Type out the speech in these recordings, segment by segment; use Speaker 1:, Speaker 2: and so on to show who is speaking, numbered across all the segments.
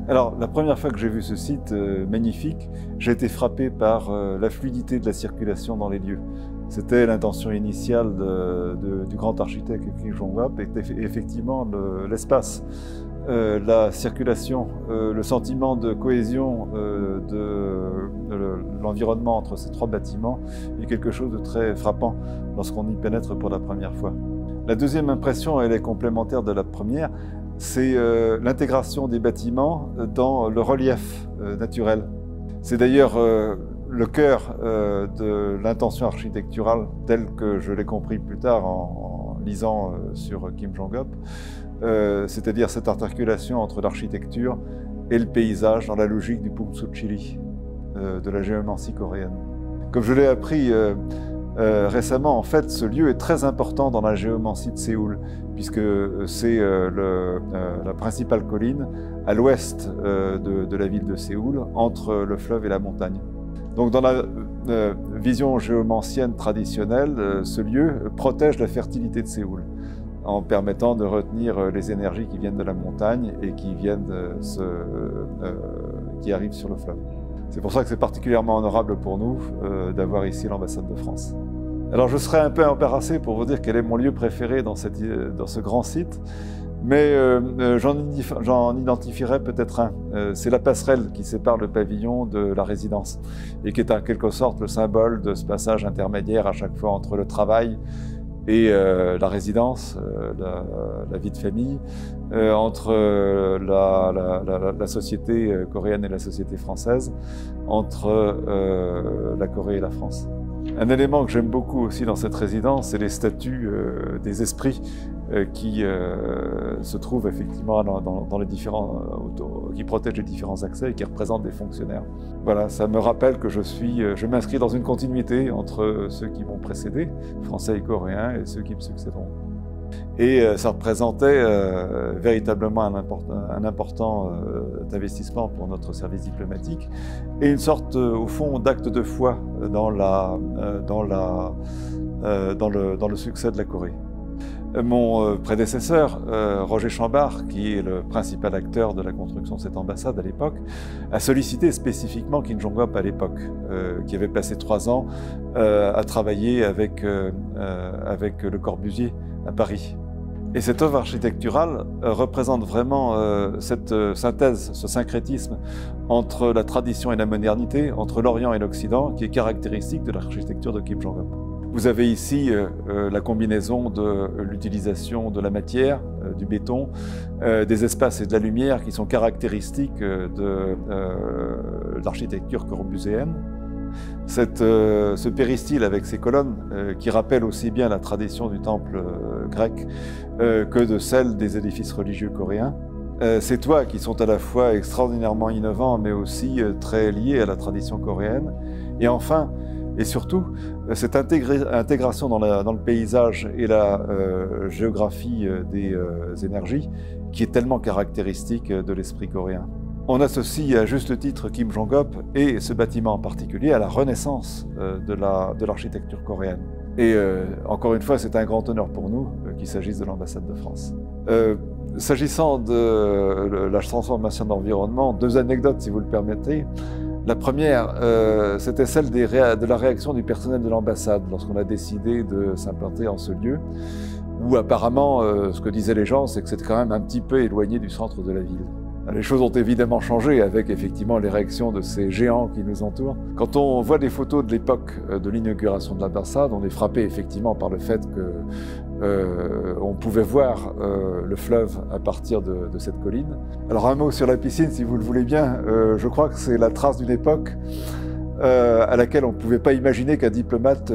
Speaker 1: Alors, la première fois que j'ai vu ce site magnifique, j'ai été frappé par la fluidité de la circulation dans les lieux. C'était l'intention initiale du grand architecte Kim Jong-up, et effectivement l'espace, la circulation, le sentiment de cohésion de l'environnement entre ces trois bâtiments est quelque chose de très frappant lorsqu'on y pénètre pour la première fois. La deuxième impression, elle est complémentaire de la première, c'est l'intégration des bâtiments dans le relief naturel. C'est d'ailleurs le cœur de l'intention architecturale telle que je l'ai compris plus tard en lisant sur Kim Jong-up, c'est-à-dire cette articulation entre l'architecture et le paysage dans la logique du Pungsuchili, de la géomancie coréenne. Comme je l'ai appris récemment, en fait, ce lieu est très important dans la géomancie de Séoul, puisque c'est la principale colline à l'ouest de la ville de Séoul, entre le fleuve et la montagne. Donc dans la vision géomancienne traditionnelle, ce lieu protège la fertilité de Séoul, en permettant de retenir les énergies qui viennent de la montagne et qui arrivent sur le fleuve. C'est pour ça que c'est particulièrement honorable pour nous d'avoir ici l'ambassade de France. Alors je serais un peu embarrassé pour vous dire quel est mon lieu préféré dans ce grand site, mais j'en identifierai peut-être un. C'est la passerelle qui sépare le pavillon de la résidence et qui est en quelque sorte le symbole de ce passage intermédiaire à chaque fois entre le travail et la résidence, la vie de famille, entre la société coréenne et la société française, entre la Corée et la France. Un élément que j'aime beaucoup aussi dans cette résidence, c'est les statues des esprits qui se trouvent effectivement dans les qui protègent les différents accès et qui représentent des fonctionnaires. Voilà, ça me rappelle que je m'inscris dans une continuité entre ceux qui m'ont précédé, français et coréens, et ceux qui me succéderont. Et ça représentait véritablement un important investissement pour notre service diplomatique et une sorte, au fond, d'acte de foi dans le succès de la Corée. Mon prédécesseur, Roger Chambard, qui est le principal acteur de la construction de cette ambassade à l'époque, a sollicité spécifiquement Kim Jong-up à l'époque, qui avait passé 3 ans à travailler avec Le Corbusier à Paris. Et cette œuvre architecturale représente vraiment cette synthèse, ce syncrétisme entre la tradition et la modernité, entre l'Orient et l'Occident, qui est caractéristique de l'architecture de Kim Jong-up. Vous avez ici la combinaison de l'utilisation de la matière, du béton, des espaces et de la lumière qui sont caractéristiques de l'architecture corbusienne. Ce péristyle avec ses colonnes qui rappellent aussi bien la tradition du temple grec que de celle des édifices religieux coréens. Ces toits qui sont à la fois extraordinairement innovants mais aussi très liés à la tradition coréenne. Et enfin, et surtout, cette intégration dans le paysage et la géographie des énergies qui est tellement caractéristique de l'esprit coréen. On associe à juste titre Kim Jong-up et ce bâtiment en particulier à la renaissance de l'architecture coréenne. Et encore une fois, c'est un grand honneur pour nous qu'il s'agisse de l'ambassade de France. S'agissant de la transformation de l'environnement, 2 anecdotes si vous le permettez. La première, c'était celle de la réaction du personnel de l'ambassade lorsqu'on a décidé de s'implanter en ce lieu, où apparemment, ce que disaient les gens, c'est que c'était quand même un petit peu éloigné du centre de la ville. Les choses ont évidemment changé avec effectivement les réactions de ces géants qui nous entourent. Quand on voit des photos de l'époque de l'inauguration de l'ambassade, on est frappé effectivement par le fait qu'on pouvait voir le fleuve à partir de cette colline. Alors un mot sur la piscine, si vous le voulez bien. Je crois que c'est la trace d'une époque à laquelle on ne pouvait pas imaginer qu'un diplomate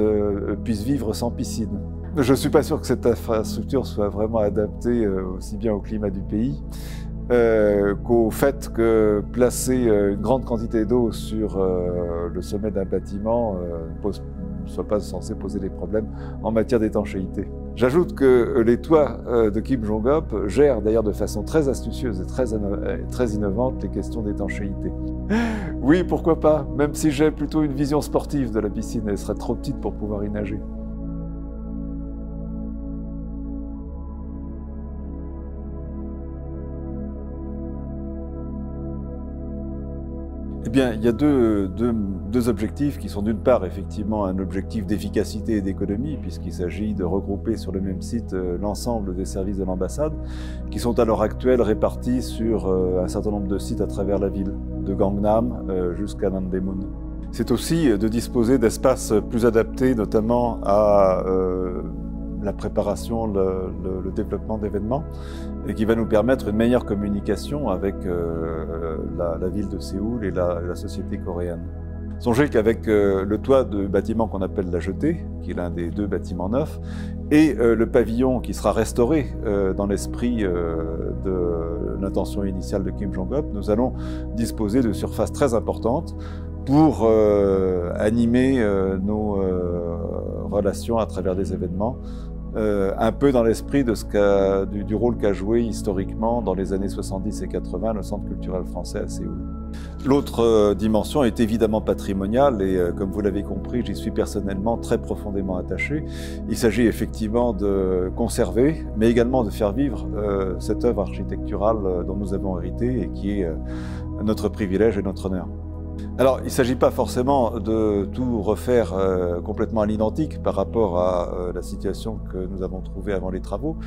Speaker 1: puisse vivre sans piscine. Je ne suis pas sûr que cette infrastructure soit vraiment adaptée aussi bien au climat du pays qu'au fait que placer une grande quantité d'eau sur le sommet d'un bâtiment ne soit pas censé poser des problèmes en matière d'étanchéité. J'ajoute que les toits de Kim Jong-up gèrent d'ailleurs de façon très astucieuse et très innovante les questions d'étanchéité. Oui, pourquoi pas, même si j'ai plutôt une vision sportive de la piscine, elle serait trop petite pour pouvoir y nager. Eh bien, il y a deux objectifs qui sont d'une part effectivement un objectif d'efficacité et d'économie, puisqu'il s'agit de regrouper sur le même site l'ensemble des services de l'ambassade, qui sont à l'heure actuelle répartis sur un certain nombre de sites à travers la ville, de Gangnam jusqu'à Namdaemun. C'est aussi de disposer d'espaces plus adaptés, notamment à la préparation, le développement d'événements, et qui va nous permettre une meilleure communication avec la ville de Séoul et la société coréenne. Songez qu'avec le toit du bâtiment qu'on appelle la Jetée, qui est l'un des deux bâtiments neufs, et le pavillon qui sera restauré dans l'esprit de l'intention initiale de Kim Jong-un, nous allons disposer de surfaces très importantes pour animer nos relations à travers des événements, un peu dans l'esprit de du rôle qu'a joué historiquement dans les années 70 et 80 le Centre culturel français à Séoul. L'autre dimension est évidemment patrimoniale et comme vous l'avez compris, j'y suis personnellement très profondément attaché. Il s'agit effectivement de conserver, mais également de faire vivre cette œuvre architecturale dont nous avons hérité et qui est notre privilège et notre honneur. Alors, il ne s'agit pas forcément de tout refaire complètement à l'identique par rapport à la situation que nous avons trouvée avant les travaux,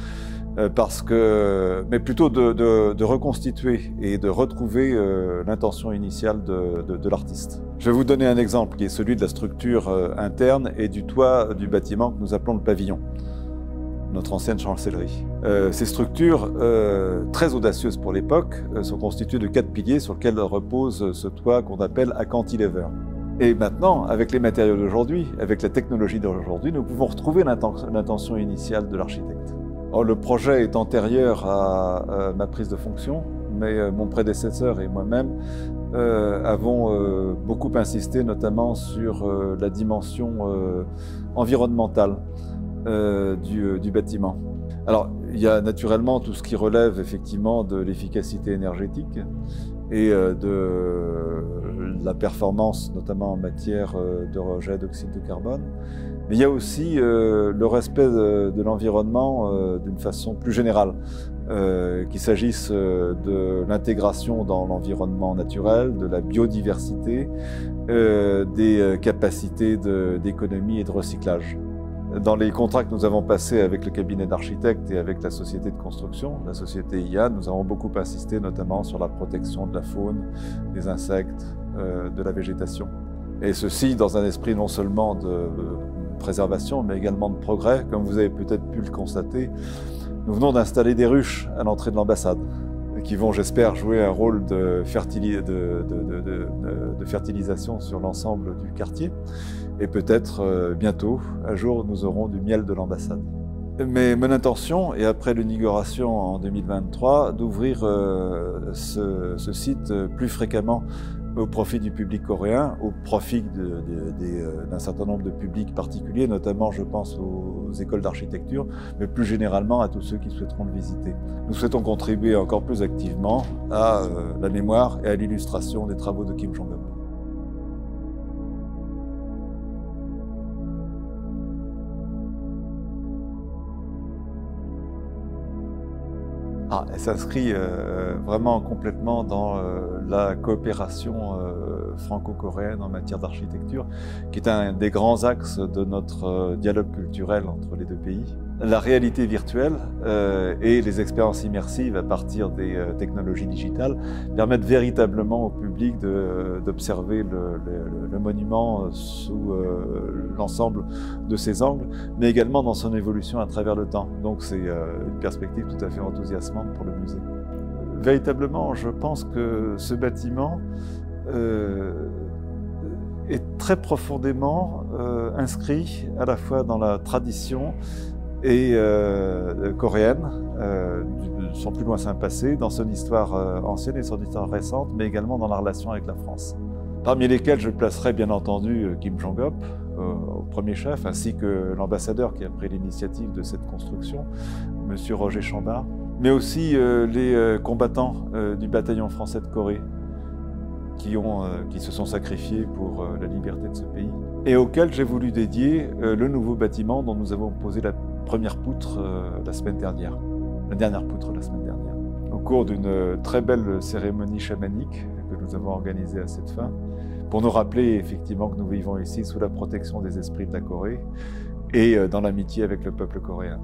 Speaker 1: mais plutôt de reconstituer et de retrouver l'intention initiale de l'artiste. Je vais vous donner un exemple qui est celui de la structure interne et du toit du bâtiment que nous appelons le pavillon, notre ancienne chancellerie. Ces structures, très audacieuses pour l'époque, sont constituées de 4 piliers sur lesquels repose ce toit qu'on appelle à cantilever. Et maintenant, avec les matériaux d'aujourd'hui, avec la technologie d'aujourd'hui, nous pouvons retrouver l'intention initiale de l'architecte. Le projet est antérieur à ma prise de fonction, mais mon prédécesseur et moi-même avons beaucoup insisté notamment sur la dimension environnementale du bâtiment. Alors, il y a naturellement tout ce qui relève effectivement de l'efficacité énergétique et de la performance, notamment en matière de rejet d'oxyde de carbone. Mais il y a aussi le respect de l'environnement d'une façon plus générale, qu'il s'agisse de l'intégration dans l'environnement naturel, de la biodiversité, des capacités d'économie et de recyclage. Dans les contrats que nous avons passés avec le cabinet d'architectes et avec la société de construction, la société IAN, nous avons beaucoup insisté notamment sur la protection de la faune, des insectes, de la végétation. Et ceci dans un esprit non seulement de préservation, mais également de progrès. Comme vous avez peut-être pu le constater, nous venons d'installer des ruches à l'entrée de l'ambassade, qui vont, j'espère, jouer un rôle de fertilisation sur l'ensemble du quartier. Et peut-être bientôt, un jour, nous aurons du miel de l'ambassade. Mais mon intention, et après l'inauguration en 2023, d'ouvrir ce site plus fréquemment au profit du public coréen, au profit d'un certain nombre de publics particuliers, notamment je pense aux écoles d'architecture, mais plus généralement à tous ceux qui souhaiteront le visiter. Nous souhaitons contribuer encore plus activement à la mémoire et à l'illustration des travaux de Kim Jong-un. Elle s'inscrit vraiment complètement dans la coopération franco-coréenne en matière d'architecture, qui est un des grands axes de notre dialogue culturel entre les deux pays. La réalité virtuelle et les expériences immersives à partir des technologies digitales permettent véritablement au public d'observer le monument sous l'ensemble de ses angles, mais également dans son évolution à travers le temps. Donc c'est une perspective tout à fait enthousiasmante pour le musée. Véritablement, je pense que ce bâtiment est très profondément inscrit à la fois dans la tradition et coréenne, son plus lointain passé, dans son histoire ancienne et son histoire récente, mais également dans la relation avec la France. Parmi lesquels je placerai bien entendu Kim Jong-un au premier chef, ainsi que l'ambassadeur qui a pris l'initiative de cette construction, M. Roger Chambard, mais aussi les combattants du bataillon français de Corée qui se sont sacrifiés pour la liberté de ce pays, et auquel j'ai voulu dédier le nouveau bâtiment dont nous avons posé la première poutre la semaine dernière, la dernière poutre la semaine dernière, au cours d'une très belle cérémonie chamanique que nous avons organisé à cette fin, pour nous rappeler effectivement que nous vivons ici sous la protection des esprits de la Corée et dans l'amitié avec le peuple coréen.